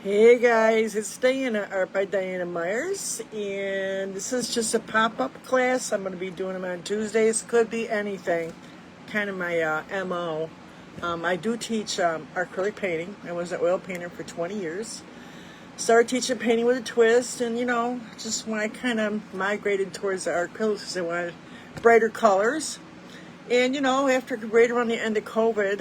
Hey guys, it's Diana, Art by Diana Myers, and this is just a pop-up class. I'm going to be doing them on Tuesdays. Could be anything, kind of my MO. I do teach acrylic painting. I was an oil painter for 20 years. Started teaching painting with a twist, and just when I kind of migrated towards the acrylics because I wanted brighter colors. And after right around the end of COVID,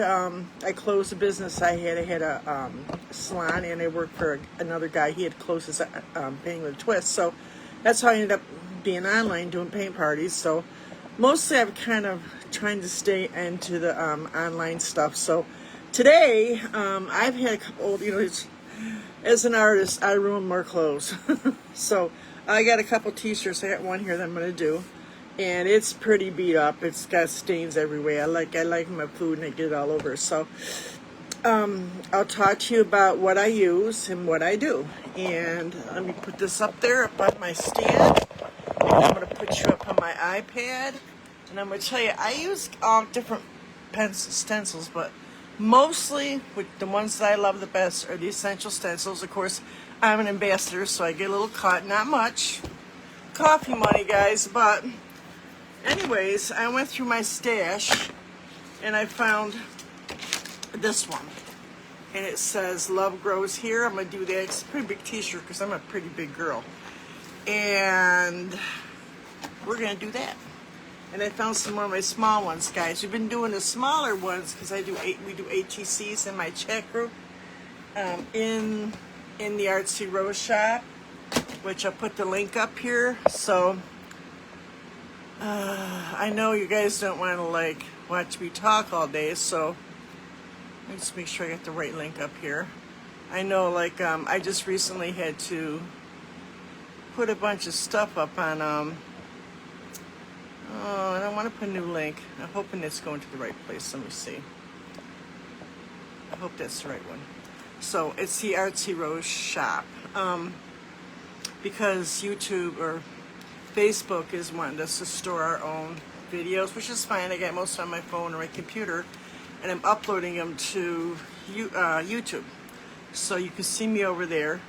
I closed the business I had a salon, and I worked for another guy. He had closed his painting with a twist. So that's how I ended up being online doing paint parties. So mostly I'm kind of trying to stay into the online stuff. So today I've had a couple old, as an artist, I ruin more clothes. So I got a couple t-shirts. I got one here that I'm going to do. And it's pretty beat up. It's got stains everywhere. I like my food and I get it all over. So I'll talk to you about what I use and what I do. And let me put this up there up on my stand. And I'm going to put you up on my iPad. And I'm going to tell you, I use all different stencils, but mostly the ones that I love the best are the essential stencils. Of course, I'm an ambassador, so I get a little cut. Not much coffee money, guys, but anyways, I went through my stash and I found this one. And it says, Love Grows Here. I'm going to do that. It's a pretty big t-shirt because I'm a pretty big girl. And we're going to do that. And I found some more of my small ones, guys. We've been doing the smaller ones because we do ATCs in my chat group in the Artsy Rose shop, which I'll put the link up here. So I know you guys don't want to watch me talk all day, so let me just make sure I got the right link up here. I know I just recently had to put a bunch of stuff up on and I want to put a new link. I'm hoping it's going to the right place. Let me see. I hope that's the right one. So it's the Artsy Rose shop, because YouTube or Facebook is wanting us to store our own videos, which is fine. I got most on my phone or my computer, and I'm uploading them to YouTube, so you can see me over there.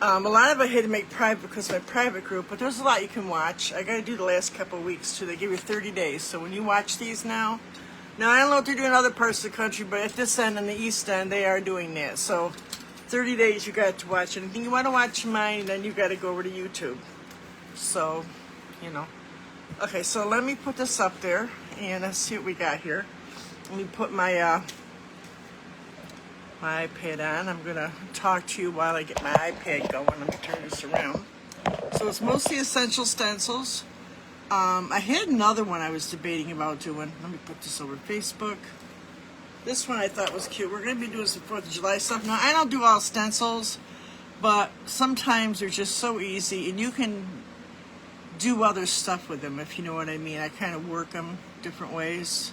A lot of it I had to make private because of my private group, but there's a lot you can watch. I got to do the last couple of weeks too. They give you 30 days, so when you watch these now I don't know what they're doing in other parts of the country, but at this end and the East End, they are doing that. So 30 days you got to watch anything you want to watch mine, then you got to go over to YouTube. So, Okay, so let me put this up there, and let's see what we got here. Let me put my my iPad on. I'm going to talk to you while I get my iPad going. Let me turn this around. So it's mostly essential stencils. I had another one I was debating about doing. Let me put this over Facebook. This one I thought was cute. We're going to be doing some 4th of July stuff. Now, I don't do all stencils, but sometimes they're just so easy, and you can do other stuff with them, if you know what I mean. I kind of work them different ways.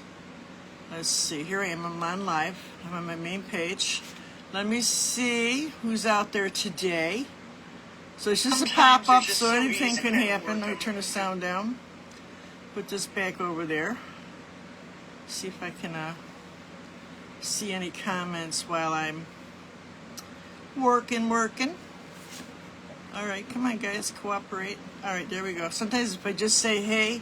Let's see. Here I am. I'm on live. I'm on my main page. Let me see who's out there today. So it's just a pop-up, so anything can happen. Let me turn the sound down. Put this back over there. See if I can see any comments while I'm working. All right, come on, guys, cooperate. All right, there we go. Sometimes if I just say, hey,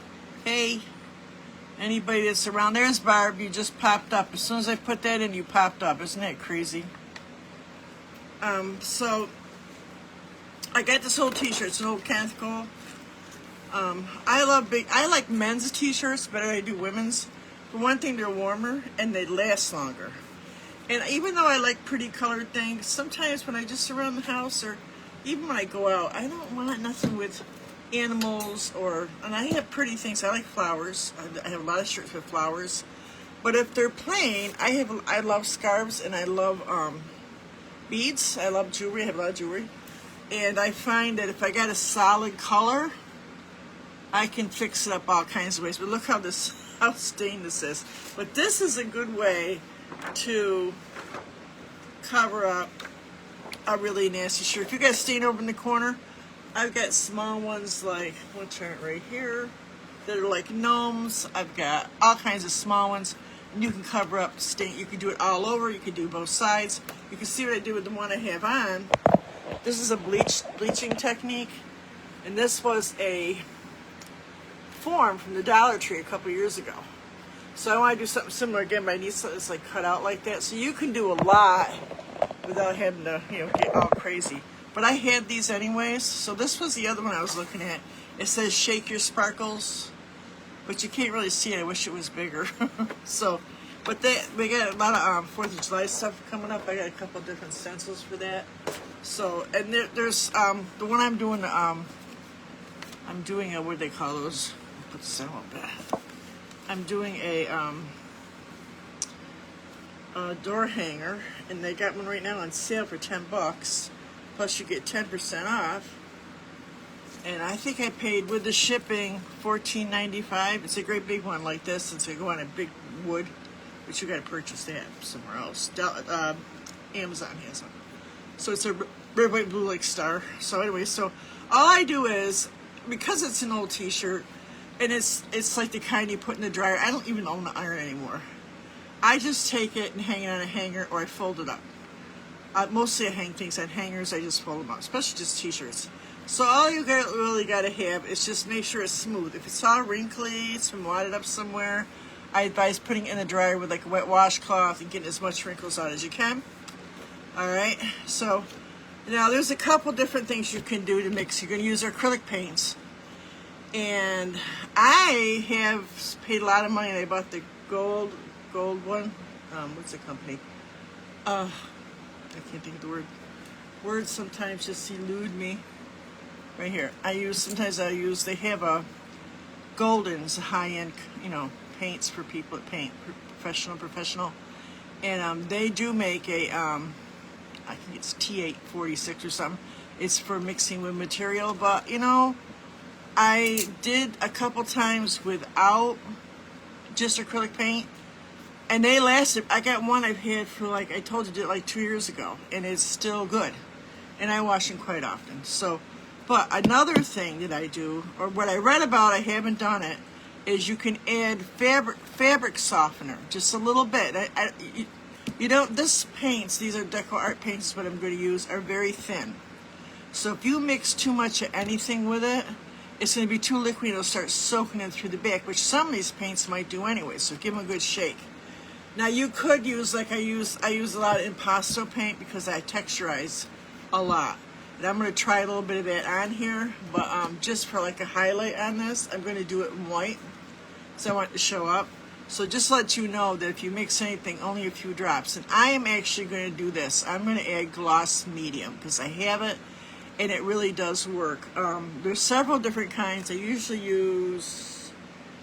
anybody that's around, there's Barb, you just popped up. As soon as I put that in, you popped up. Isn't that crazy? So I got this whole t-shirt. It's an old Kenneth Cole. I like men's t-shirts better than I do women's. For one thing, they're warmer and they last longer. And even though I like pretty colored things, sometimes when I just around the house or even when I go out, I don't want nothing with animals and I have pretty things. I like flowers. I have a lot of shirts with flowers. But if they're plain, I love scarves and I love beads. I love jewelry. I have a lot of jewelry. And I find that if I got a solid color, I can fix it up all kinds of ways. But look how stained this is. But this is a good way to cover up a really nasty shirt. If you got a stain over in the corner, I've got small ones like, we'll turn it right here, that are like gnomes. I've got all kinds of small ones. You can cover up stain. You can do it all over. You can do both sides. You can see what I did with the one I have on. This is a bleaching technique, and this was a form from the Dollar Tree a couple years ago. So I want to do something similar again, but I need something that's like cut out like that. So you can do a lot without having to, get all crazy. But I had these anyways. So this was the other one I was looking at. It says shake your sparkles, but you can't really see it. I wish it was bigger. So, but we got a lot of 4th of July stuff coming up. I got a couple different stencils for that. So, and there's the one I'm doing a, what do they call those? I'll put this out back. I'm doing a door hanger, and they got one right now on sale for $10. Plus you get 10% off. And I think I paid with the shipping $14.95. It's a great big one like this. It's going to go on a big wood, but you got to purchase that somewhere else. Amazon has one. So it's a red, white, blue like star. So anyway, so all I do is, because it's an old t-shirt, and it's like the kind you put in the dryer. I don't even own the iron anymore. I just take it and hang it on a hanger, or I fold it up. Mostly I hang things on hangers. I just fold them up, especially just t-shirts. So all you really got to have is just make sure it's smooth. If it's all wrinkly, it's been wadded up somewhere, I advise putting it in the dryer with like a wet washcloth and getting as much wrinkles out as you can. All right. So now there's a couple different things you can do to mix. You're going to use acrylic paints. And I have paid a lot of money, and I bought the gold one. What's the company? I can't think of the word. Words sometimes just elude me. Right here. They have a Golden's high-end, paints for people that paint, professional. And they do make a, I think it's T846 or something. It's for mixing with material, but, I did a couple times without just acrylic paint, and they lasted. I got one I've had for like, I told you, did it like 2 years ago, and it's still good. And I wash them quite often. So, but another thing that I do, or what I read about, I haven't done it, is you can add fabric softener, just a little bit. This paints, these are Deco Art paints, what I'm going to use, are very thin. So if you mix too much of anything with it, it's going to be too liquidy, it'll start soaking in through the back, which some of these paints might do anyway, so give them a good shake. Now you could use, like I use a lot of impasto paint because I texturize a lot. And I'm going to try a little bit of that on here, but just for like a highlight on this, I'm going to do it in white, so I want it to show up. So just to let you know that if you mix anything, only a few drops. And I am actually going to do this. I'm going to add gloss medium because I have it, and it really does work. There's several different kinds. I usually use,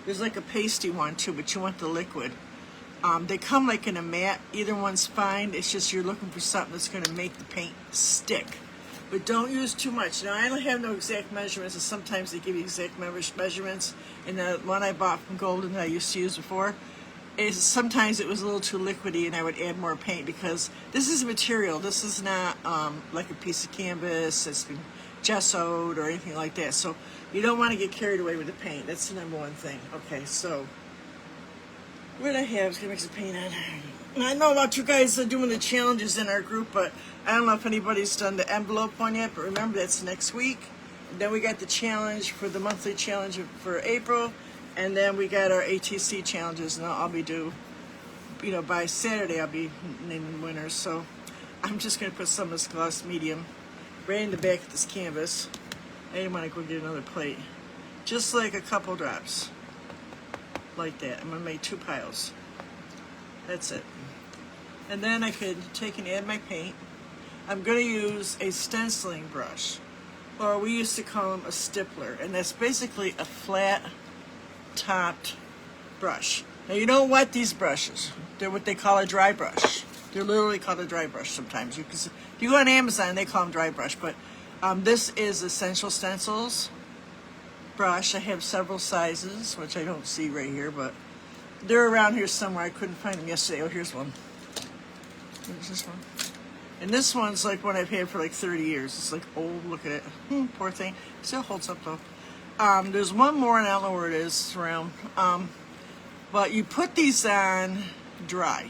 there's like a pasty one too, but you want the liquid. They come like in a matte. Either one's fine. It's just you're looking for something that's going to make the paint stick. But don't use too much. Now, I don't have no exact measurements, and sometimes they give you exact measurements. And the one I bought from Golden that I used to use before, sometimes it was a little too liquidy, and I would add more paint because this is material. This is not like a piece of canvas that's been gessoed or anything like that. So you don't want to get carried away with the paint. That's the number one thing. Okay, so what I have is going to mix the paint on. And I know about you guys are doing the challenges in our group, but I don't know if anybody's done the envelope one yet, but remember that's next week. And then we got the challenge for the monthly challenge for April, and then we got our ATC challenges, and I'll be due, by Saturday I'll be naming winners. So I'm just going to put some of this gloss medium right in the back of this canvas. I didn't want to go get another plate. Just like a couple drops. Like that. I'm going to make 2 piles. That's it. And then I could take and add my paint. I'm going to use a stenciling brush, or we used to call them a stippler, and that's basically a flat topped brush. Now you don't wet these brushes. They're what they call a dry brush. They're literally called a dry brush sometimes. If you go on Amazon, they call them dry brush, but this is Essential Stencils brush. I have several sizes, which I don't see right here, but they're around here somewhere. I couldn't find them yesterday. Oh, here's one. Here's this one. And this one's like one I've had for like 30 years. It's like old. Look at it. Poor thing. Still holds up though. There's one more, and I don't know where it is. It's around. But you put these on dry,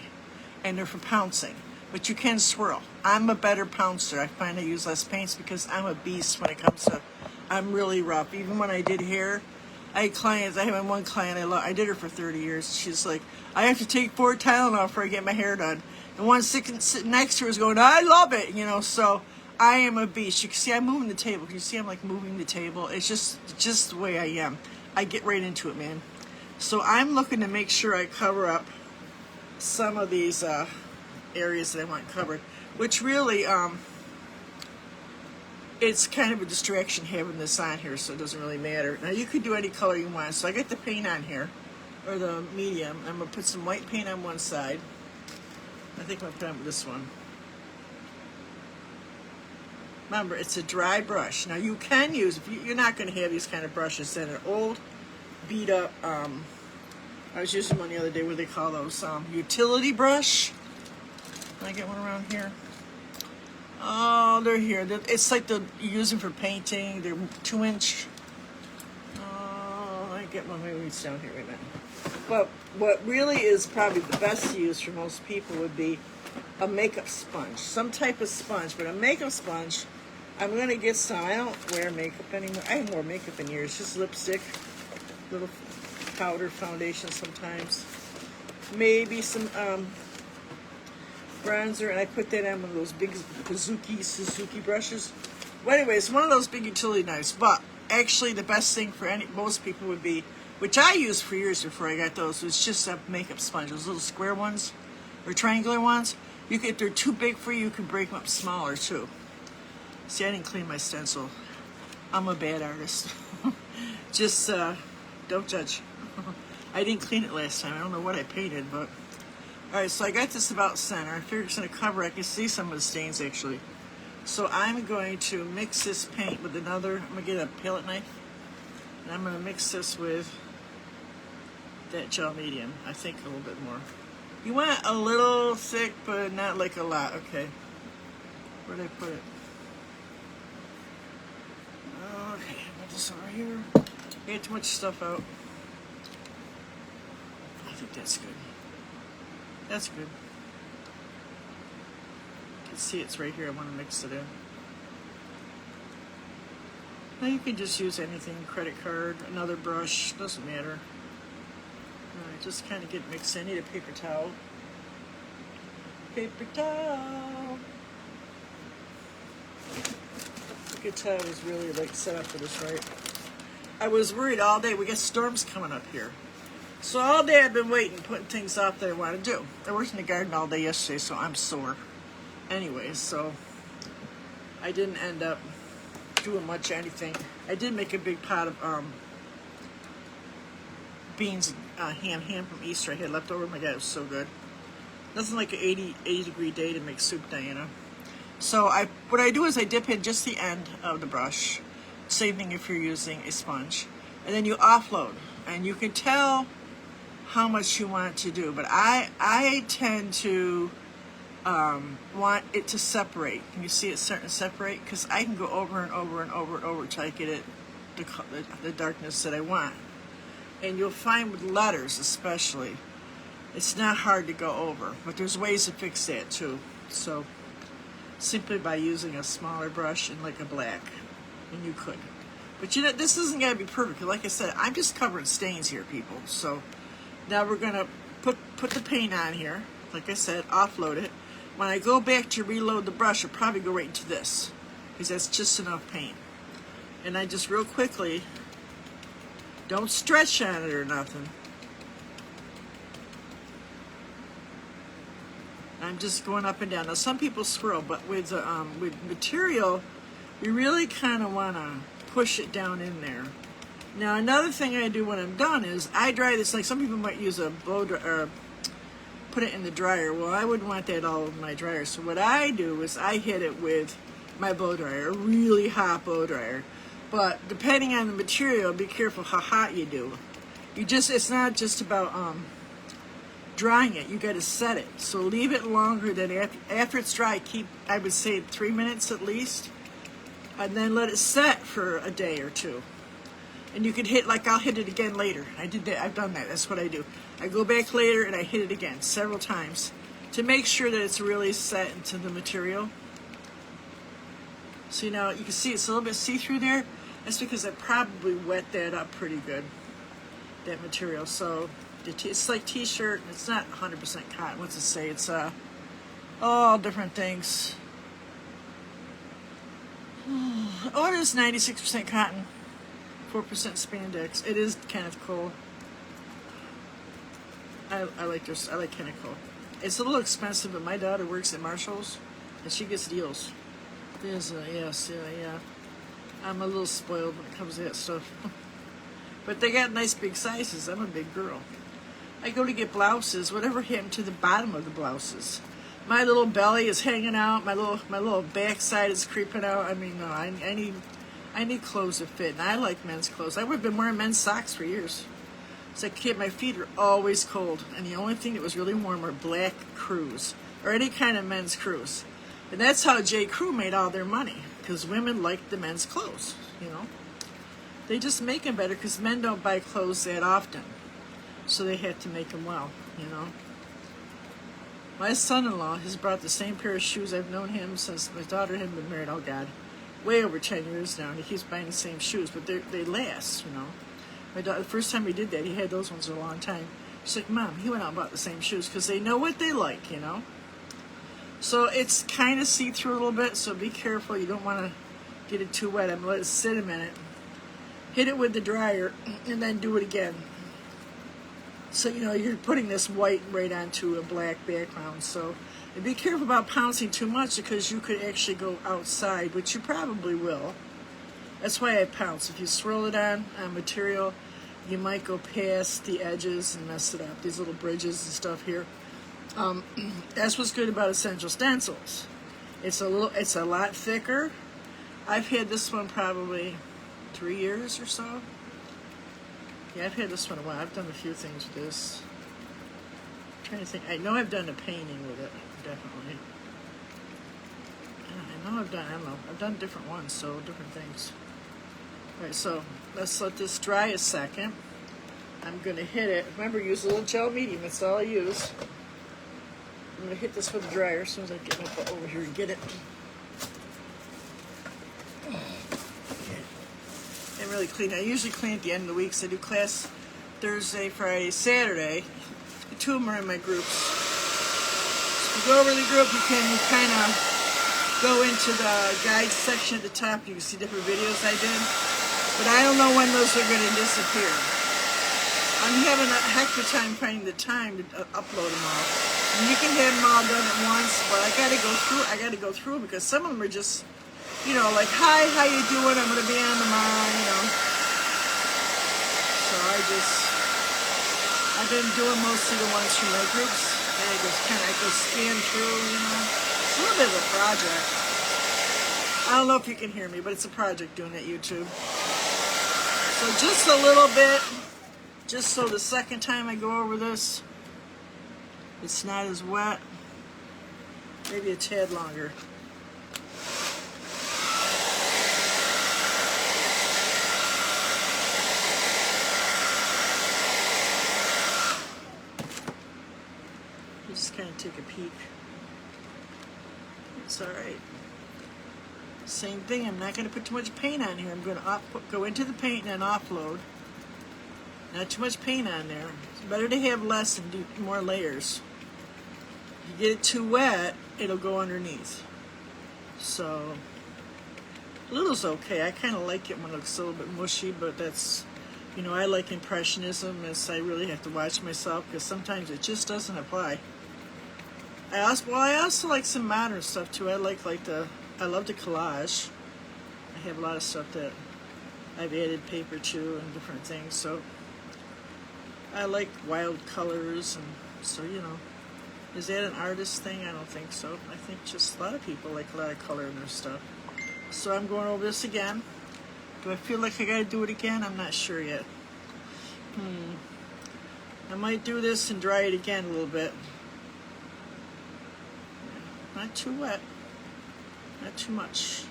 and they're for pouncing. But you can swirl. I'm a better pouncer. I find I use less paints because I'm a beast when it comes to, I'm really rough. Even when I did hair, I had clients, I had one client I did her for 30 years. She's like, I have to take 4 Tylenol before I get my hair done. And one sitting next to her was going, I love it, you know, so I am a beast. You can see I'm moving the table. Can you see I'm like moving the table? It's just the way I am. I get right into it, man. So I'm looking to make sure I cover up some of these areas that I want covered, which really, it's kind of a distraction having this on here, so it doesn't really matter. Now you could do any color you want. So I got the paint on here, or the medium. I'm gonna put some white paint on one side. I think I'm gonna put on this one. Remember, it's a dry brush. Now you can use, if you're not gonna have these kind of brushes, then an old, beat up, I was using one the other day, what they call those, utility brush. Can I get one around here? Oh, they're here. It's like you're using for painting. They're 2-inch. Oh, I get one. Maybe it's down here. Wait a minute. But what really is probably the best to use for most people would be a makeup sponge. Some type of sponge. But a makeup sponge, I'm going to get some. I don't wear makeup anymore. I haven't worn makeup in years. Just lipstick, little powder foundation sometimes. Maybe some bronzer, and I put that on one of those big Suzuki brushes. Well, anyways, one of those big utility knives. But actually, the best thing for most people would be, which I used for years before I got those, was just a makeup sponge. Those little square ones or triangular ones. You can, if they're too big for you, you can break them up smaller too. See, I didn't clean my stencil. I'm a bad artist. Just don't judge. I didn't clean it last time. I don't know what I painted, but. Alright, so I got this about center. I figured it's going to cover. I can see some of the stains actually. So I'm going to mix this paint with another. I'm going to get a palette knife. And I'm going to mix this with that gel medium. I think a little bit more. You want a little thick, but not like a lot. Okay. Where did I put it? Okay, put this over here. I got too much stuff out. I think that's good. That's good. You can see it's right here. I want to mix it in. Now you can just use anything, credit card, another brush, doesn't matter. Alright, just kind of get mixed in. I need a paper towel. Paper towel. You could tell I was really like set up for this, right? I was worried all day. We got storms coming up here. So all day I've been waiting, putting things off that I want to do. I worked in the garden all day yesterday, so I'm sore. Anyways, so I didn't end up doing much anything. I did make a big pot of beans, ham from Easter I had left over. Oh my God, it was so good. Nothing like an 80 degree day to make soup, Diana. So what I do is I dip in just the end of the brush. Same thing if you're using a sponge. And then you offload. And you can tell how much you want to do, but I tend to want it to separate. Can you see it starting to separate? Because I can go over and over and over and over until I get it the darkness that I want. And you'll find with letters especially, it's not hard to go over, but there's ways to fix that too. So simply by using a smaller brush and like a black, and you could. But you know, this isn't going to be perfect. Like I said, I'm just covering stains here, people. So now we're going to put the paint on here. Like I said, offload it. When I go back to reload the brush, I'll probably go right into this, because that's just enough paint. And I just real quickly, don't stretch on it or nothing. I'm just going up and down. Now some people swirl, but with material, we really kind of want to push it down in there. Now another thing I do when I'm done is I dry this. Like some people might use a blow dryer, or put it in the dryer. Well, I wouldn't want that all over my dryer. So what I do is I hit it with my blow dryer, a really hot blow dryer. But depending on the material, be careful how hot you do. It's not just about drying it. You got to set it. So leave it longer than after it's dry. Keep, I would say, 3 minutes at least, and then let it set for a day or two. And you can hit, like I'll hit it again later. I did that, I've done that, that's what I do. I go back later and I hit it again several times to make sure that it's really set into the material. So now you can see it's a little bit see-through there. That's because I probably wet that up pretty good, that material. So it's like t-shirt, it's not 100% cotton. What's it say? It's all different things. Oh, it is 96% cotton, 4% spandex. It is Kenneth Cole. I like this. I like Kenneth Cole. It's a little expensive, but my daughter works at Marshall's, and she gets deals. There's yes, yeah. I'm a little spoiled when it comes to that stuff. But they got nice big sizes. I'm a big girl. I go to get blouses. Whatever happened to the bottom of the blouses? My little belly is hanging out. My little backside is creeping out. I mean, no, I need clothes that fit. And I like men's clothes. I've been wearing men's socks for years. It's like, kid, my feet are always cold. And the only thing that was really warm were black crews. Or any kind of men's crews. And that's how J. Crew made all their money. Because women like the men's clothes, you know. They just make them better because men don't buy clothes that often. So they had to make them well, you know. My son-in-law has brought the same pair of shoes. I've known him since my daughter and him been married, oh God, way over 10 years now. And he keeps buying the same shoes, but they last, you know. My daughter, the first time he did that, he had those ones for a long time. She's like, Mom, he went out and bought the same shoes because they know what they like, you know. So it's kind of see-through a little bit, so be careful. You don't want to get it too wet. I'm going to let it sit a minute. Hit it with the dryer, and then do it again. So, you know, you're putting this white right onto a black background. So and be careful about pouncing too much because you could actually go outside, which you probably will. That's why I pounce. If you swirl it on material, you might go past the edges and mess it up. These little bridges and stuff here. That's what's good about Essential Stencils. It's a lot thicker. I've had this one probably 3 years or so. Yeah, I've had this one a while. I've done a few things with this. I'm trying to think. I know I've done a painting with it, definitely. I know I've done different ones, so different things. All right, so let's let this dry a second. I'm going to hit it. Remember, use a little gel medium. That's all I use. I'm going to hit this with the dryer as soon as I get up over here and get it. And really clean. I usually clean at the end of the week, so I do class Thursday, Friday, Saturday. The two of them are in my groups. So if you go over the group, you can kind of go into the guide section at the top. You can see different videos I did. But I don't know when those are going to disappear. I'm having a heck of a time finding the time to upload them all. And you can have them all done at once, but I got to go through because some of them are just, you know, like, hi, how you doing? I'm going to be on tomorrow, you know. So I've been doing mostly the ones from my groups. And I go scan through, you know. It's a little bit of a project. I don't know if you can hear me, but it's a project doing at YouTube. So just a little bit, just so the second time I go over this, it's not as wet. Maybe a tad longer. Just kind of take a peek. It's all right. Same thing. I'm not going to put too much paint on here. I'm going to go into the paint and then offload. Not too much paint on there. It's better to have less and do more layers. If you get it too wet, it'll go underneath. So a little's okay. I kind of like it when it looks a little bit mushy, but that's, you know, I like impressionism, as I really have to watch myself because sometimes it just doesn't apply. I also like some modern stuff too. I love the collage. I have a lot of stuff that I've added paper to and different things. So I like wild colors, and so, you know, is that an artist thing? I don't think so. I think just a lot of people like a lot of color in their stuff. So I'm going over this again. Do I feel like I gotta do it again? I'm not sure yet. I might do this and dry it again a little bit. Not too wet. Not too much.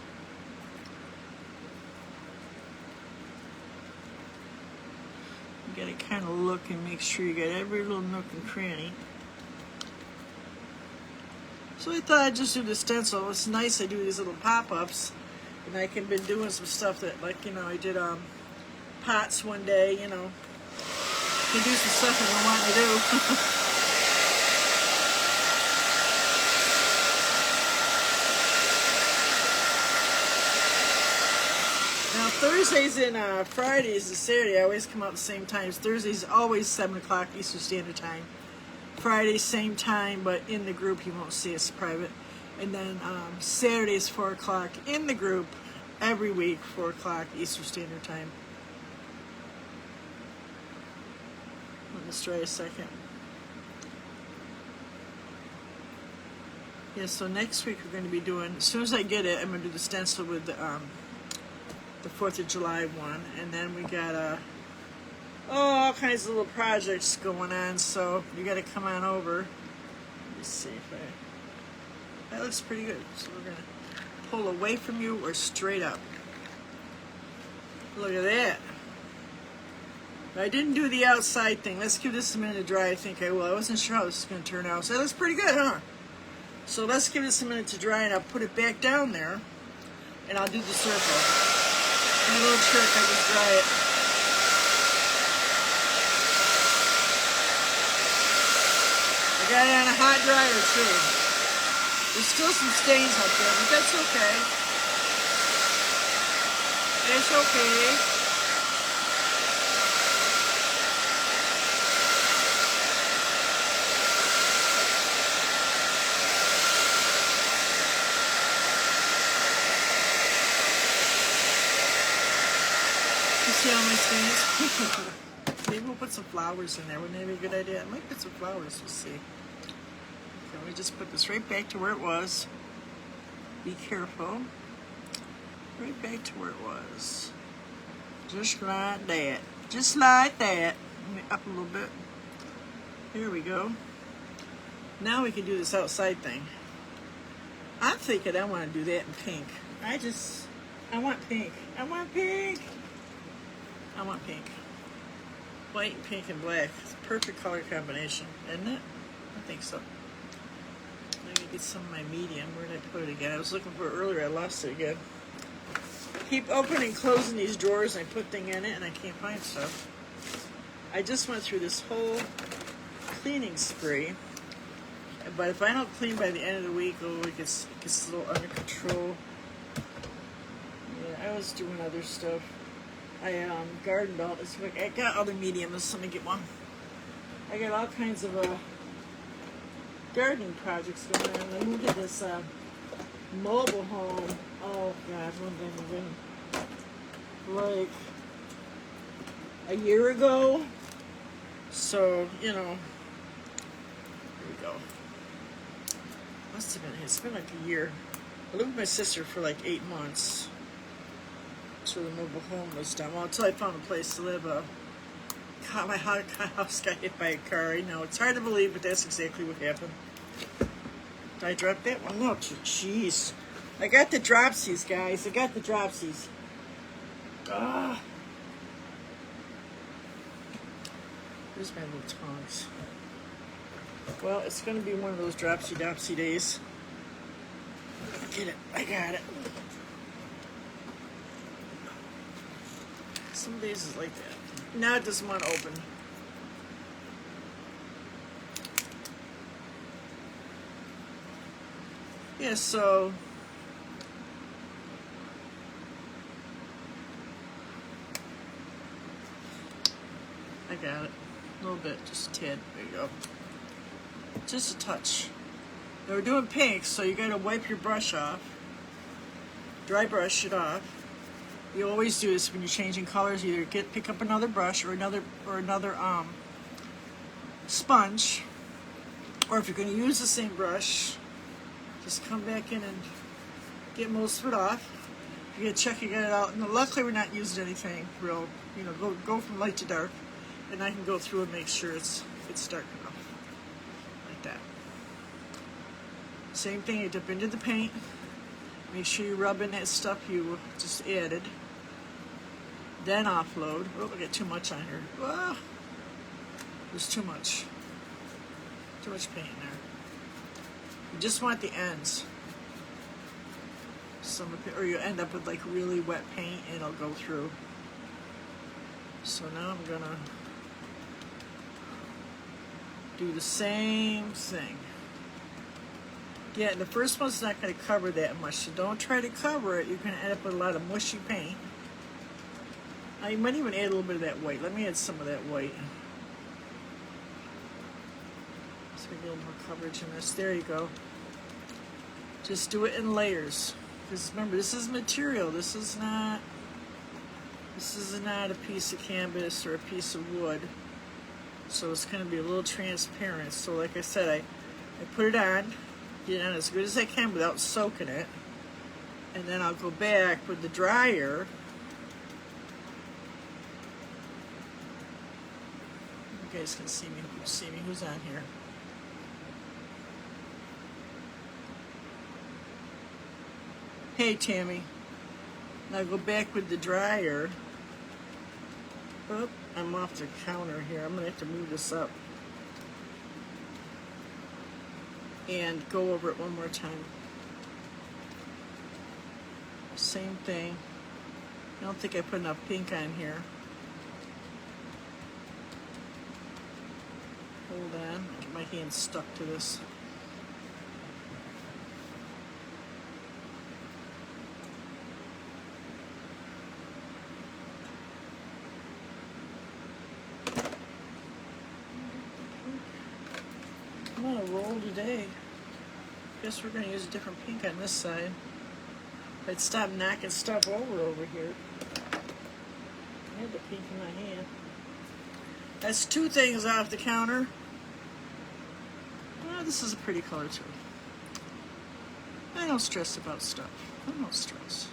gotta kind of look and make sure you got every little nook and cranny. So I thought I'd just do the stencil. It's nice I do these little pop-ups, and I can been doing some stuff that, like, you know, I did pots one day, you know. You can do some stuff you don't want to do. Now Thursdays and Fridays and Saturday I always come out the same times. Thursdays always 7 o'clock Eastern Standard Time. Friday same time, but in the group you won't see us private. And then Saturdays 4 o'clock in the group every week, 4 o'clock Eastern Standard Time. Let me try a second. Yeah, so next week we're going to be doing, as soon as I get it, I'm going to do the stencil with the 4th of July one. And then we got all kinds of little projects going on, so you got to come on over. Let me see if that looks pretty good. So we're going to pull away from you or straight up. Look at that. I didn't do the outside thing. Let's give this a minute to dry. I think I will. I wasn't sure how this is going to turn out. So that looks pretty good, huh? So let's give this a minute to dry, and I'll put it back down there, and I'll do the circle. And a little trick, I just dry it. I got it on a hot dryer too. There's still some stains up there, but that's okay. It's okay. You see all my stains? Maybe we'll put some flowers in there. Wouldn't that be a good idea? I might put some flowers, we'll see. Okay, we just put this right back to where it was. Be careful. Right back to where it was. Just like that. Just like that. Let me up a little bit. Here we go. Now we can do this outside thing. I'm thinking I want to do that in pink. I want pink. I want pink. I want pink. White, pink, and black. It's a perfect color combination, isn't it? I think so. I'm gonna get some of my medium. Where did I put it again? I was looking for it earlier. I lost it again. Keep opening and closing these drawers, and I put things in it, and I can't find stuff. I just went through this whole cleaning spree, but if I don't clean by the end of the week, it gets a little under control. Yeah, I was doing other stuff. I garden belt this week. I got other mediums. Let me get one. I got all kinds of gardening projects going on. I moved to this mobile home. Oh God, like a year ago. So you know, here we go. Must have been. It's been like a year. I lived with my sister for like 8 months. So the mobile home was done. Well, until I found a place to live. My house got hit by a car. I know it's hard to believe, but that's exactly what happened. Did I drop that one? No, jeez. I got the dropsies, guys. I got the dropsies. Ah. Here's my little tongs. Well, it's going to be one of those dropsy-dopsy days. Get it. I got it. Some days is like that. Now it doesn't want to open. Yeah, so I got it. A little bit, just a tad. There you go. Just a touch. Now we're doing pink, so you gotta wipe your brush off. Dry brush it off. You always do this when you're changing colors. Either pick up another brush or another sponge, or if you're going to use the same brush, just come back in and get most of it off. You get to check you get it out. And luckily, we're not using anything real. You know, go from light to dark, and I can go through and make sure it's dark enough, like that. Same thing. You dip into the paint. Make sure you rub in that stuff you just added. then offload. Oh, I got too much on here. Ah, there's too much paint in there. You just want the ends. Or you end up with like really wet paint and it'll go through. So now I'm gonna do the same thing. Yeah, the first one's not going to cover that much, so don't try to cover it. You're going to end up with a lot of mushy paint. I might even add a little bit of that white. Let me add some of that white. So we get a little more coverage in this. There you go. Just do it in layers. Because remember, this is material. This is not a piece of canvas or a piece of wood. So it's going to be a little transparent. So like I said, I put it on, get it on as good as I can without soaking it. And then I'll go back with the dryer. You guys can see me who's on here. Hey Tammy. Now go back with the dryer. Oh, I'm off the counter here. I'm gonna have to move this up. And go over it one more time. Same thing. I don't think I put enough pink on here. Hold on, get my hand stuck to this. I'm on a roll today. Guess we're gonna use a different pink on this side. I'd stop knocking stuff over here. I had the pink in my hand. That's two things off the counter. Well, this is a pretty color too. I don't stress about stuff. I don't stress.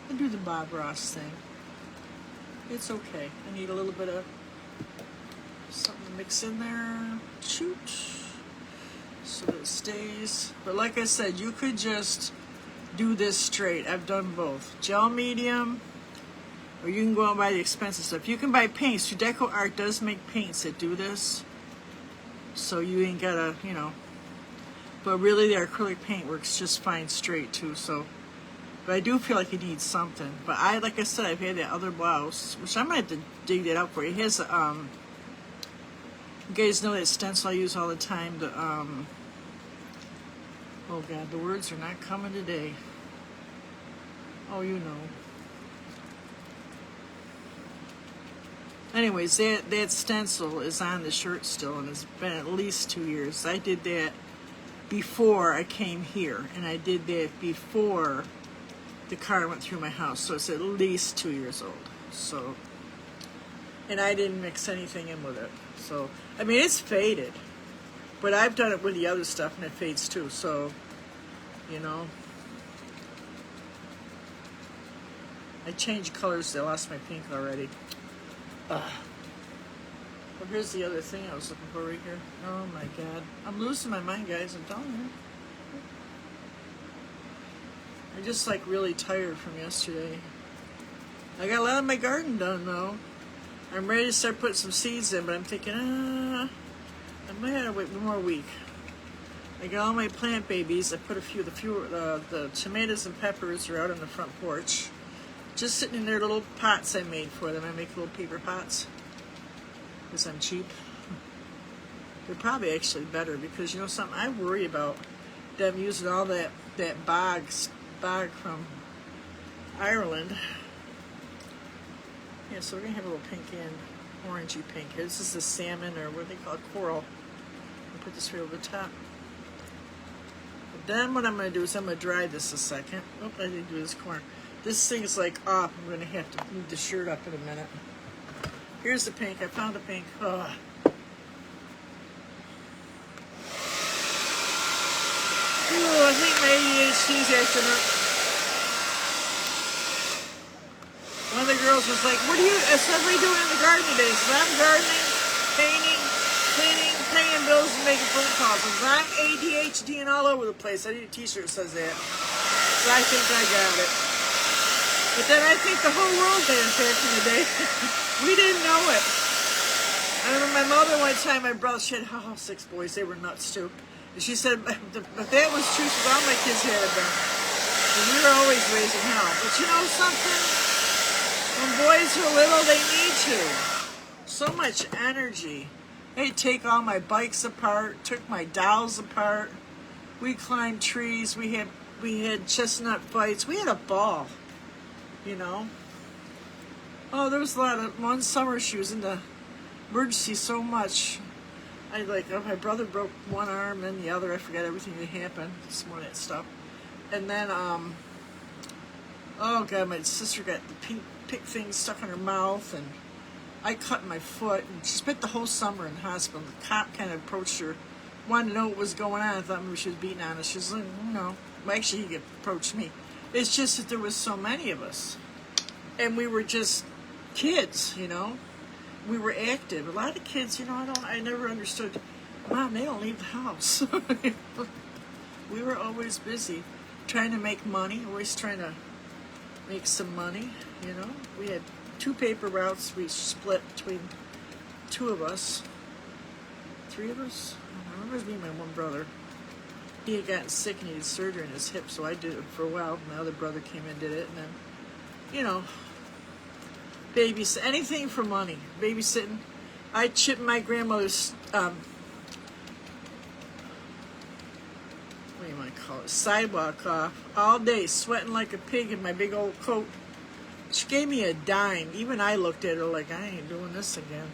I do the Bob Ross thing. It's okay. I need a little bit of something to mix in there. Shoot. So that it stays. But like I said, you could just do this straight. I've done both. Gel medium, or you can go out and buy the expensive stuff. You can buy paints. Deco Art does make paints that do this. So you ain't gotta, you know. But really the acrylic paint works just fine straight too. So, but I do feel like you need something. But like I said, I've had that other blouse, which I might have to dig that out for you. It has, you guys know that stencil I use all the time. The, oh God, the words are not coming today. Oh, you know. Anyways, that stencil is on the shirt still, and it's been at least 2 years. I did that before I came here, and I did that before the car went through my house, so it's at least 2 years old. So, and I didn't mix anything in with it. So, I mean, it's faded, but I've done it with the other stuff, and it fades too. So, you know, I changed colors. I lost my pink already. Well, here's the other thing I was looking for right here. Oh my God. I'm losing my mind, guys. I'm telling you. I'm just like really tired from yesterday. I got a lot of my garden done though. I'm ready to start putting some seeds in, but I'm thinking, I might have to wait one more week. I got all my plant babies. I put the tomatoes and peppers are out on the front porch. Just sitting in their little pots I made for them. I make little paper pots because I'm cheap. They're probably actually better because, you know something, I worry about them using all that bog from Ireland. Yeah, so we're going to have a little pink and orangey pink here. This is the salmon, or what do they call it, coral. I'll put this right over the top. But then what I'm going to do is I'm going to dry this a second. Oh, I didn't do this corner. This thing's like off. I'm going to have to move the shirt up in a minute. Here's the pink. I found the pink. Oh. Ooh, I think my ADHD's acting up. One of the girls was like, what are you especially doing in the garden today? So I'm gardening, painting, cleaning, paying bills, and making phone calls. Because I'm ADHD and all over the place. I need a t-shirt that says that. So I think I got it. But then I think the whole world danced back in the day. We didn't know it. I remember my mother one time, my brother, she had 6 boys. They were nuts too. And she said, but that was true because all my kids had them. And we were always raising hell. But you know something? When boys are little, they need to. So much energy. They'd take all my bikes apart, took my dolls apart. We climbed trees. We had chestnut fights. We had a ball, you know. Oh, there was a lot of, one summer she was in the emergency so much. My brother broke one arm and the other. I forgot everything that happened. Some more of that stuff. And then, oh God, my sister got the pink thing stuck in her mouth, and I cut my foot. And she spent the whole summer in the hospital. The cop kind of approached her, wanted to know what was going on. I thought maybe she was beating on us. She was like, no. Well, actually, he approached me. It's just that there was so many of us, and we were just kids, you know. We were active. A lot of kids, you know, I never understood. Mom, they don't leave the house. We were always busy, trying to make money. Always trying to make some money, you know. We had 2 paper routes. We split between 2 of us. 3 of us? I remember it was me and my one brother. He had gotten sick and he had surgery in his hip, so I did it for a while. My other brother came in and did it, and then, you know, anything for money. Babysitting. I chipped my grandmother's, what do you want to call it, sidewalk off all day, sweating like a pig in my big old coat. She gave me a dime. Even I looked at her like, I ain't doing this again.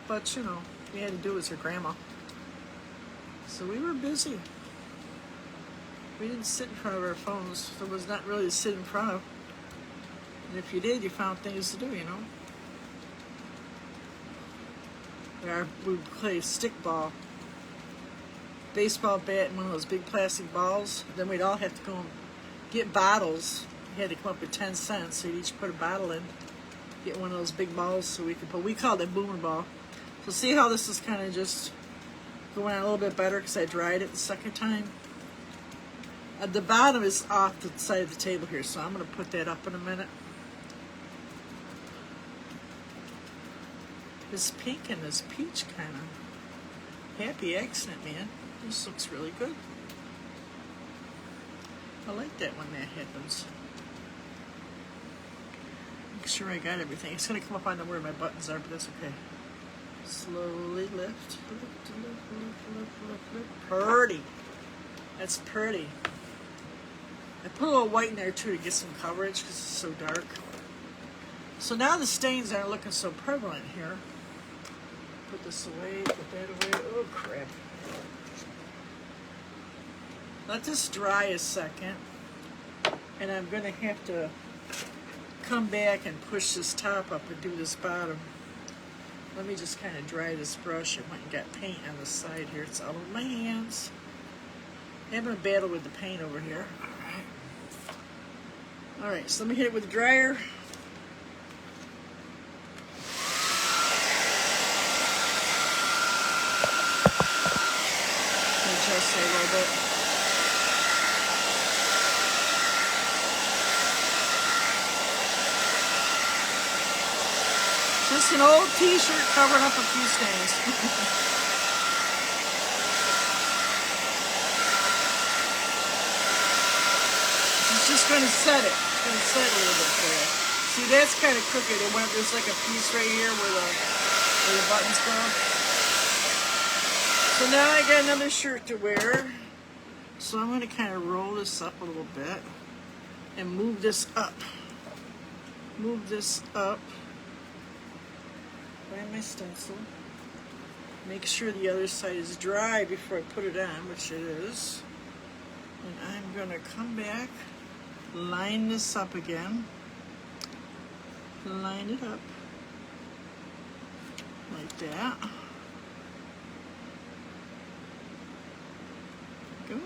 But, you know, we had to do it as her grandma. So we were busy. We didn't sit in front of our phones. There was not really to sit in front of. And if you did, you found things to do, you know. We would play stickball, baseball bat, and one of those big plastic balls. Then we'd all have to go and get bottles. We had to come up with 10 cents, so you'd each put a bottle in, get one of those big balls so we could put. We called it boomer ball. So see how this is kind of just going on a little bit better because I dried it the second time. The bottom is off the side of the table here, so I'm going to put that up in a minute. This pink and this peach kind of happy accent, man. This looks really good. I like that when that happens. Make sure I got everything. It's going to come up on where my buttons are, but that's okay. Slowly lift. Pretty. That's pretty. I put a little white in there too to get some coverage because it's so dark. So now the stains aren't looking so prevalent here. Put this away, put that away. Oh crap. Let this dry a second. And I'm going to have to come back and push this top up and do this bottom. Let me just kind of dry this brush. I went and got paint on the side here. It's all over my hands. Having a battle with the paint over here. Alright, so let me hit it with the dryer. Adjust it a little bit. Just an old t-shirt covering up a few stains. It's just going to set it. It's going to set a little bit for you. See, that's kind of crooked. There's like a piece right here where the buttons go. So now I got another shirt to wear. So I'm going to kind of roll this up a little bit and move this up. Move this up. Grab my stencil. Make sure the other side is dry before I put it on, which it is. And I'm going to come back, line this up again. Line it up like that. Go. And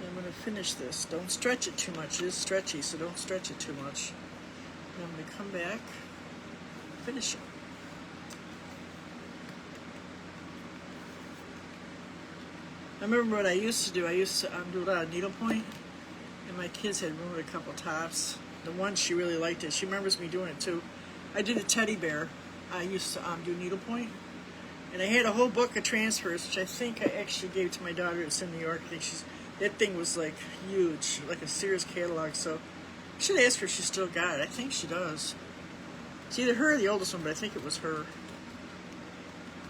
I'm going to finish this. Don't stretch it too much. It is stretchy, so don't stretch it too much. And I'm going to come back, finish it. I remember what I used to do. I used to do a lot of needlepoint. And my kids had ruined a couple tops. The one, she really liked it. She remembers me doing it too. I did a teddy bear. I used to do needlepoint. And I had a whole book of transfers, which I think I actually gave to my daughter that's in New York. I think that thing was like huge, like a Sears catalog. So I should ask her if she still got it. I think she does. It's either her or the oldest one, but I think it was her.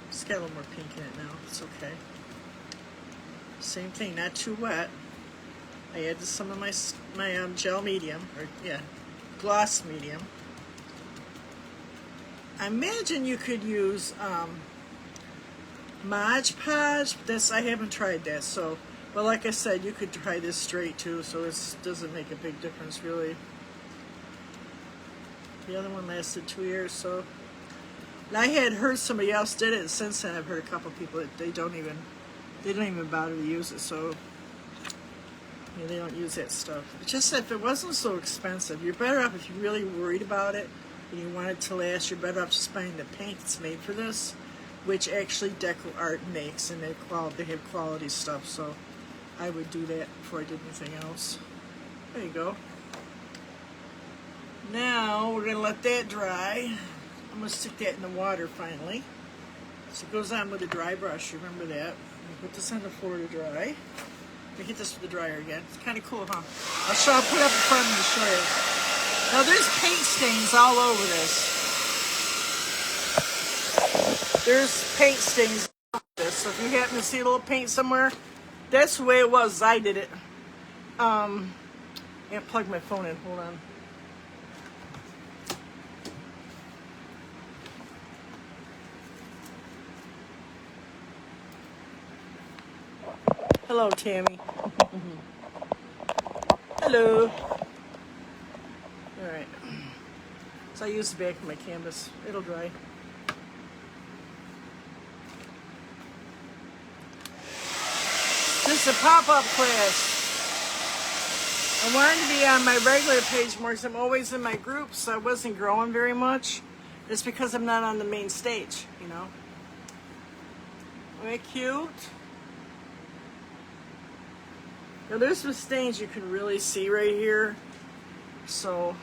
It's got a little more pink in it now. It's okay. Same thing, not too wet. I added some of my gel medium, or yeah, gloss medium. I imagine you could use Mod Podge. I haven't tried that, so, but like I said, you could try this straight too, so this doesn't make a big difference really. The other one lasted 2 years, so. And I had heard somebody else did it, and since then I've heard a couple people that they don't even bother to use it, so yeah, they don't use that stuff. It's just that if it wasn't so expensive, you're better off if you're really worried about it and you want it to last, you're better off just buying the paint that's made for this, which actually Deco Art makes, and they have quality stuff, so I would do that before I did anything else. There you go. Now we're gonna let that dry. I'm gonna stick that in the water finally. So it goes on with a dry brush, remember that. Put this on the floor to dry. Let me hit this with the dryer again. It's kind of cool, huh? I'll put it up in front of me to show you. Now there's paint stains all over this. There's paint stains all over this. So if you happen to see a little paint somewhere, that's the way it was as I did it. I can't plug my phone in. Hold on. Hello, Tammy. Hello. Alright. So I use the back of my canvas. It'll dry. This is a pop-up class. I wanted to be on my regular page more because I'm always in my groups, so I wasn't growing very much. It's because I'm not on the main stage, you know. Very cute. Now there's some stains you can really see right here. So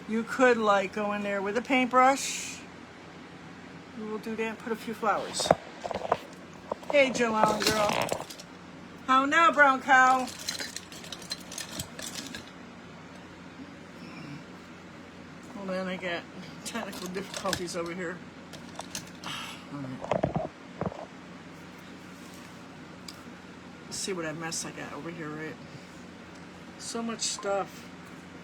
you could like go in there with a paintbrush. We'll do that and put a few flowers. Hey Joanne girl. How now, brown cow? Hold on, I got technical difficulties over here. See what a mess I got over here, right? So much stuff.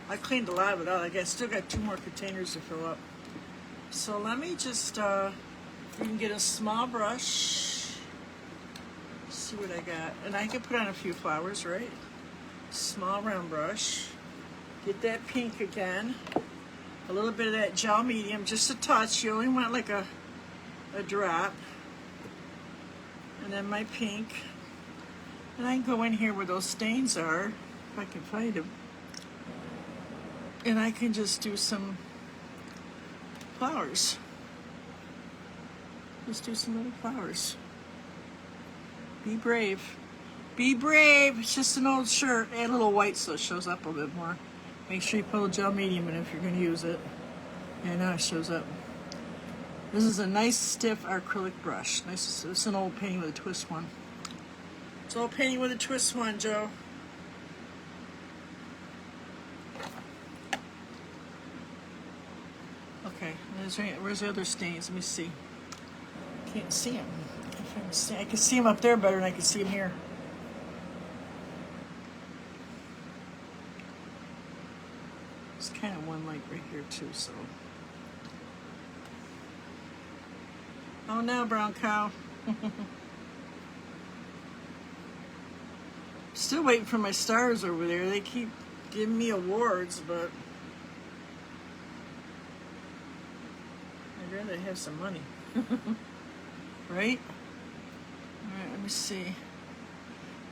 I cleaned a lot of it out. I still got 2 more containers to fill up. So let me just, you can get a small brush. See what I got. And I can put on a few flowers, right? Small round brush. Get that pink again. A little bit of that gel medium, just a touch. You only want like a drop. And then my pink. And I can go in here where those stains are, if I can find them. And I can just do some flowers. Just do some little flowers. Be brave. Be brave. It's just an old shirt. Add a little white so it shows up a bit more. Make sure you put a gel medium in if you're going to use it. Yeah, now it shows up. This is a nice stiff acrylic brush. Nice. It's an old painting with a twist one. It's all painting with a twist one, Joe. Okay, where's the other stains? Let me see. Can't see them. I can see them up there better than I can see them here. There's kind of one light right here too, so. Oh no, brown cow. Still waiting for my stars over there. They keep giving me awards, but I'd rather have some money. Right? Alright, let me see.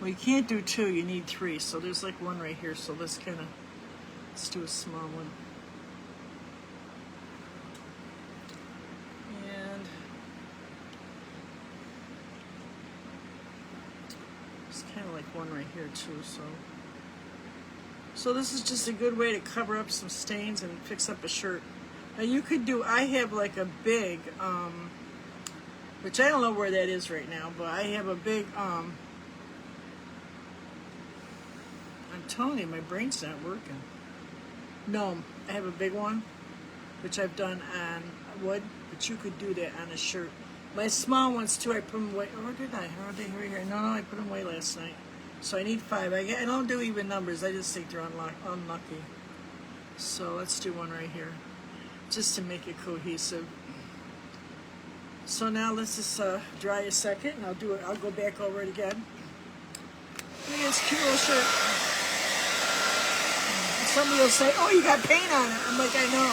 Well, you can't do 2, you need 3. So there's like one right here, so let's do a small one. And it's kind of like one right here too, so So this is just a good way to cover up some stains and fix up a shirt. Now you could do, I have like a big, which I don't know where that is right now, but I have a big, I'm telling you, my brain's not working. No, I have a big one, which I've done on wood, but you could do that on a shirt. My small ones too, I put them away, or did I? Or are they here? No, I put them away last night. So I need 5. I don't do even numbers, I just think they're unlucky. So let's do one right here, just to make it cohesive. So now let's just dry a second, and I'll go back over it again. Look at this cute little shirt. Somebody will say, oh, you got paint on it. I'm like, I know.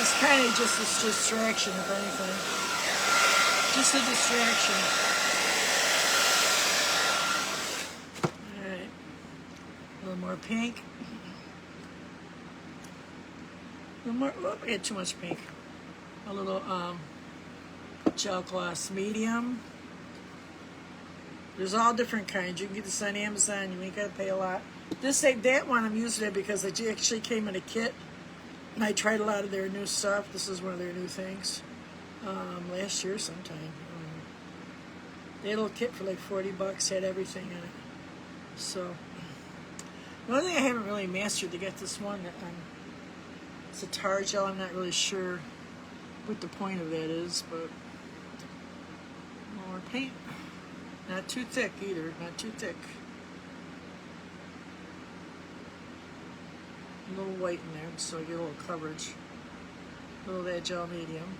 It's kind of just a distraction, if anything. Just a distraction. All right. A little more pink. A little more, oh, I got too much pink. A little gel gloss medium. There's all different kinds. You can get this on Amazon. You ain't got to pay a lot. That one I'm using it because it actually came in a kit. And I tried a lot of their new stuff. This is one of their new things. Last year sometime. They had a little kit for like $40. Had everything in it. So, the only thing I haven't really mastered to get this one, it's a tar gel. I'm not really sure what the point of that is, but more paint. Not too thick either, not too thick. A little white in there so I get a little coverage. A little of that gel medium.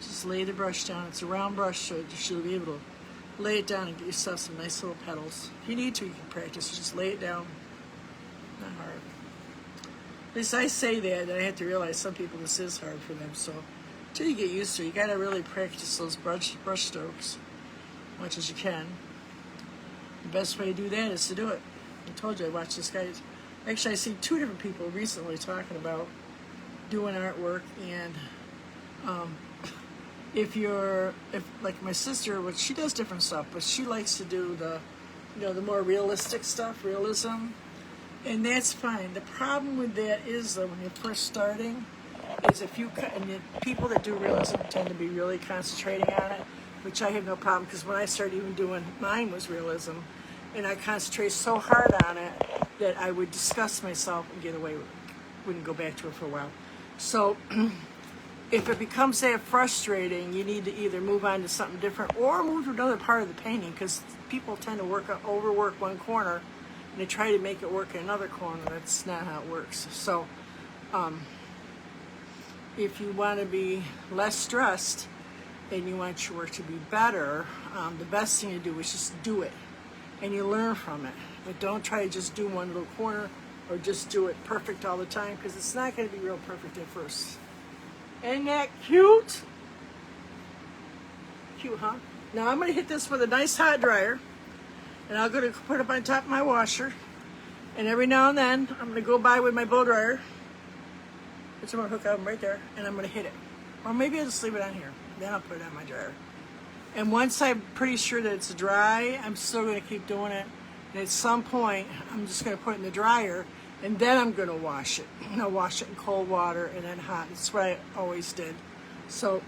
Just lay the brush down. It's a round brush, so you should be able to lay it down and get yourself some nice little petals. If you need to, you can practice. Just lay it down. Not hard. At least I say that, and I have to realize some people this is hard for them, so until you get used to it, you gotta really practice those brush strokes as much as you can. The best way to do that is to do it. I told you I watched this guy. Actually, I see 2 different people recently talking about doing artwork, and if like my sister, which she does different stuff, but she likes to do the more realistic stuff, realism, and that's fine. The problem with that is though, when you're first starting, is if you and the people that do realism tend to be really concentrating on it, which I have no problem, because when I started even doing mine was realism, and I concentrated so hard on it that I would disgust myself and get away with it. Wouldn't go back to it for a while. So if it becomes that frustrating, you need to either move on to something different or move to another part of the painting, because people tend to overwork one corner and they try to make it work in another corner. That's not how it works. So if you want to be less stressed and you want your work to be better, the best thing to do is just do it, and you learn from it. But don't try to just do one little corner or just do it perfect all the time, because it's not going to be real perfect at first. Isn't that cute? Cute, huh? Now I'm going to hit this with a nice hot dryer, and I'm going to put it up on top of my washer, and every now and then I'm going to go by with my blow dryer, which I'm going to hook up right there, and I'm going to hit it. Or maybe I'll just leave it on here. Then I'll put it on my dryer. And once I'm pretty sure that it's dry, I'm still going to keep doing it. And at some point, I'm just going to put it in the dryer, and then I'm going to wash it. And I'll wash it in cold water and then hot. That's what I always did. So,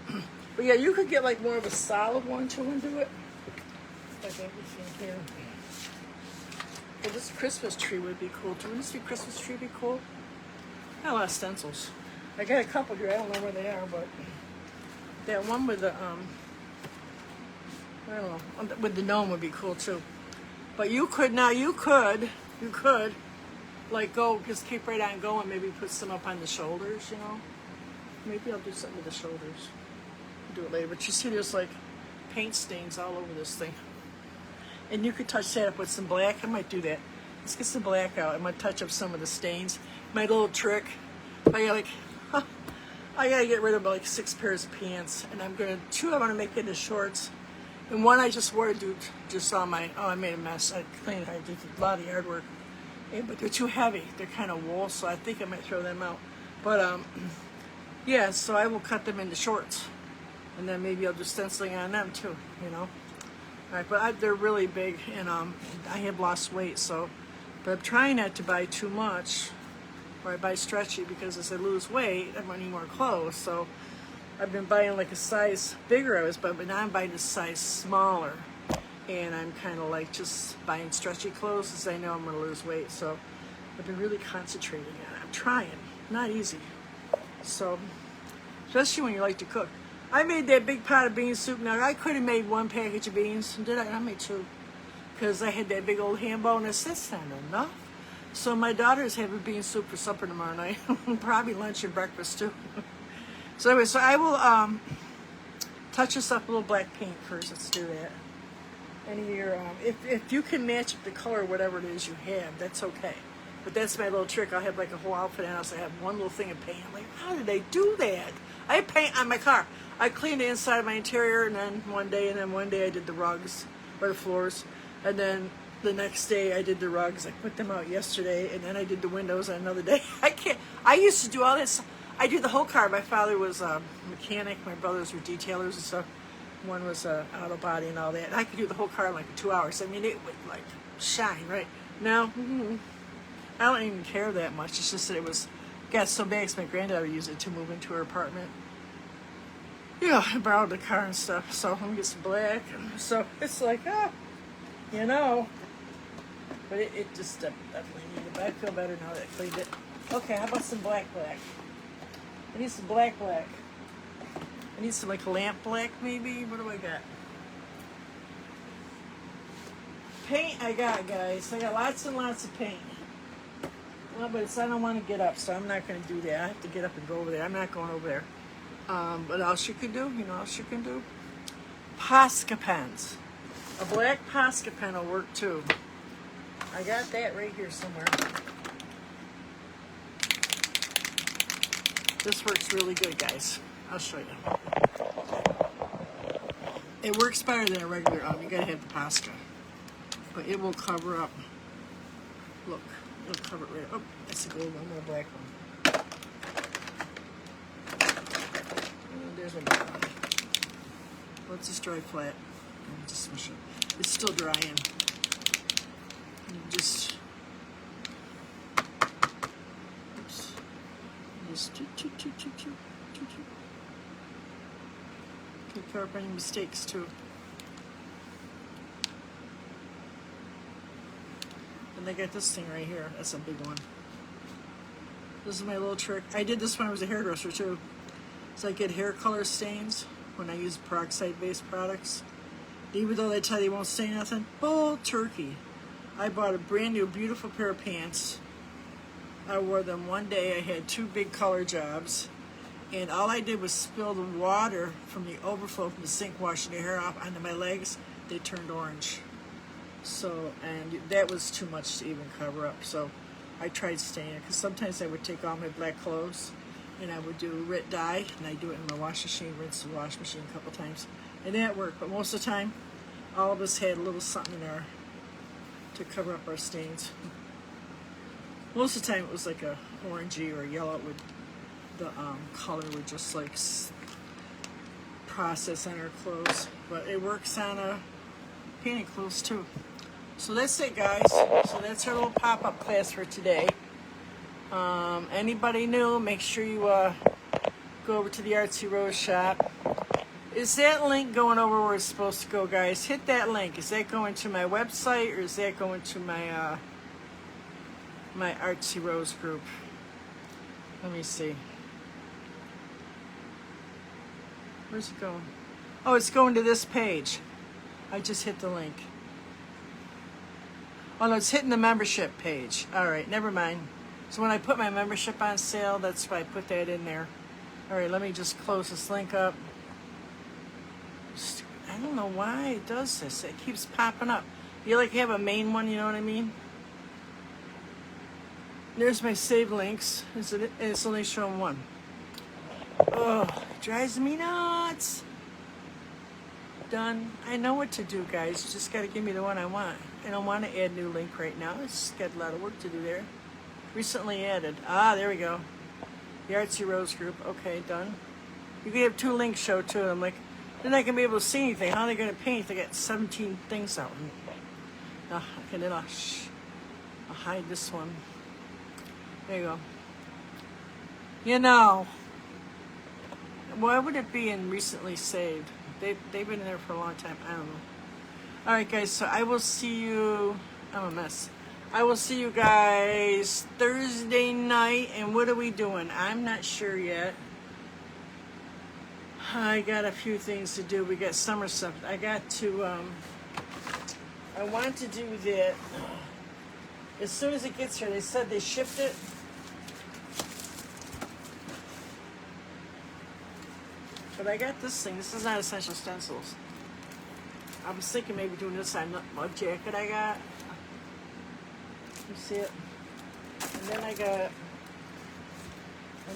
but yeah, you could get like more of a solid one too and do it. Like everything here. Well, this Christmas tree would be cool. Do you see Christmas tree be cool? I got a lot of stencils. I got a couple here. I don't know where they are, but that one with the I don't know, with the gnome would be cool too. But you could like go, just keep right on going. Maybe put some up on the shoulders, you know. Maybe I'll do something with the shoulders. I'll do it later. But you see, there's like paint stains all over this thing. And you could touch that up with some black. I might do that. Let's get some black out. I might touch up some of the stains. My little trick. I gotta get rid of like 6 pairs of pants, and I'm gonna 2 I want to make into shorts, and 1 I just wore to do just on my. Oh, I made a mess. I cleaned it. I did a lot of yard work, but they're too heavy. They're kind of wool, so I think I might throw them out. But yeah, so I will cut them into shorts, And then maybe I'll do stenciling on them too, you know. All right, but they're really big, and I have lost weight, so. But I'm trying not to buy too much, or I buy stretchy, because as I lose weight, I'm gonna need more clothes. So I've been buying like a size bigger, but now I'm buying a size smaller, and I'm kind of like just buying stretchy clothes because I know I'm gonna lose weight. So I've been really concentrating on it. I'm trying, not easy. So especially when you like to cook. I made that big pot of bean soup. Now, I could have made one package of beans. Did I? I made two. Because I had that big old ham bone. That's not enough. So my daughter's having bean soup for supper tomorrow night. Probably lunch and breakfast, too. So anyway, so I will touch this up a little black paint first. Let's do that. And your, if you can match the color, whatever it is you have, that's okay. But that's my little trick. I'll have like a whole outfit in the house. I have one little thing of paint. I'm like, how did they do that? I have paint on my car. I cleaned the inside of my interior, and then one day I did the rugs or the floors, and then the next day I did the rugs. I put them out yesterday, and then I did the windows on another day. I used to do all this. I did the whole car. My father was a mechanic. My brothers were detailers and stuff. One was auto body and all that. And I could do the whole car in like 2 hours. I mean, it would like shine, right? Now, I don't even care that much. It's just that it got so bad because my granddaughter used it to move into her apartment. Yeah, I borrowed the car and stuff, so let me get some black. So it's like, you know. But it just definitely needed it. But I feel better now that I cleaned it. Okay, how about some black? I need some black. I need some like lamp black maybe. What do I got? Paint I got, guys. I got lots and lots of paint. Well, but I don't want to get up, so I'm not going to do that. I have to get up and go over there. I'm not going over there. What else you can do? You know what else you can do? Posca pens. A black Posca pen will work too. I got that right here somewhere. This works really good, guys. I'll show you. It works better than a regular, you gotta have the Posca. But it will cover up. Look, it'll cover it right up. Oh, that's a gold one, more black one. There's one more. Let's just dry flat. Let me just smush it. It's still drying. Just take care of any mistakes too. And they got this thing right here. That's a big one. This is my little trick. I did this when I was a hairdresser too. So I get hair color stains when I use peroxide-based products. Even though they tell you they won't stain nothing, bull turkey. I bought a brand new beautiful pair of pants. I wore them one day. I had 2 big color jobs. And all I did was spill the water from the overflow from the sink washing the hair off onto my legs. They turned orange. So, and that was too much to even cover up. So I tried staining it, because sometimes I would take all my black clothes and I would do Rit dye, and I do it in my wash machine, rinse the wash machine a couple times. And that worked, but most of the time, all of us had a little something in there to cover up our stains. Most of the time it was like a orangey or yellow. It would, the color would just like process on our clothes. But it works on painting clothes too. So that's it, guys. So that's our little pop-up class for today. Anybody new, make sure you go over to the Artsy Rose shop. Is that link going over where it's supposed to go, guys? Hit that link. Is that going to my website, or is that going to my my Artsy Rose group? Let me see. Where's it going? Oh, it's going to this page. I just hit the link. Oh no, it's hitting the membership page. All right, never mind. So when I put my membership on sale, that's why I put that in there. All right, let me just close this link up. I don't know why it does this. It keeps popping up. You like have a main one, you know what I mean? There's my save links. It's only showing one. Oh, it drives me nuts. Done. I know what to do, guys. You just got to give me the one I want. I don't want to add new link right now. It's got a lot of work to do there. Recently added. Ah, there we go. The Artsy Rose group. Okay, done. You could have 2 links show too. I'm like, they're not gonna be able to see anything. How are they gonna paint? They got 17 things out. Okay, then I'll hide this one. There you go. You know, why would it be in recently saved? They've been in there for a long time. I don't know. All right, guys. So I will see you. I'm a mess. I will see you guys Thursday night. And what are we doing? I'm not sure yet. I got a few things to do. We got summer stuff. I got to. I want to do that as soon as it gets here. They said they shipped it. But I got this thing. This is not Essential Stencils. I was thinking maybe doing this on my jacket I got. You see it? And then I got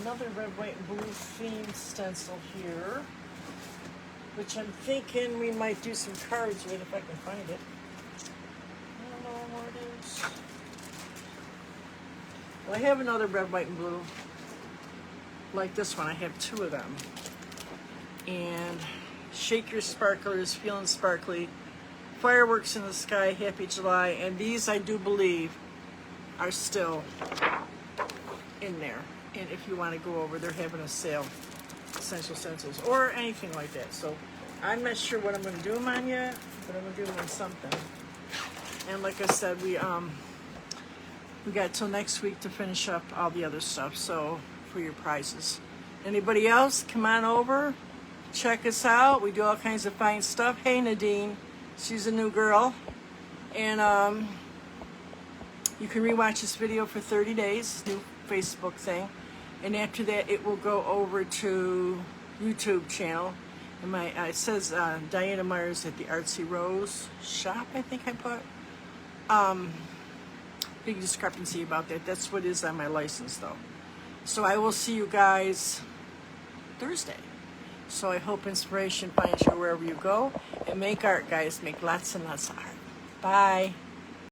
another red, white, and blue theme stencil here, which I'm thinking we might do some cards with if I can find it. I don't know where it is. Well, I have another red, white, and blue. Like this one, I have 2 of them. And Shake Your Sparklers, Feeling Sparkly, Fireworks in the Sky, Happy July, and these I do believe are still in there. And if you want to go over, they're having a sale, Essential Stencils, or anything like that. So I'm not sure what I'm going to do them on yet, but I'm going to do them on something. And like I said, we got till next week to finish up all the other stuff. So for your prizes, anybody else, come on over. Check us out. We do all kinds of fine stuff. Hey, Nadine. She's a new girl. And you can rewatch this video for 30 days. New Facebook thing. And after that, it will go over to YouTube channel. And it says Diana Myers at the Artsy Rose shop, I think I put. Big discrepancy about that. That's what is on my license, though. So I will see you guys Thursday. So I hope inspiration finds you wherever you go. And make art, guys. Make lots and lots of art. Bye.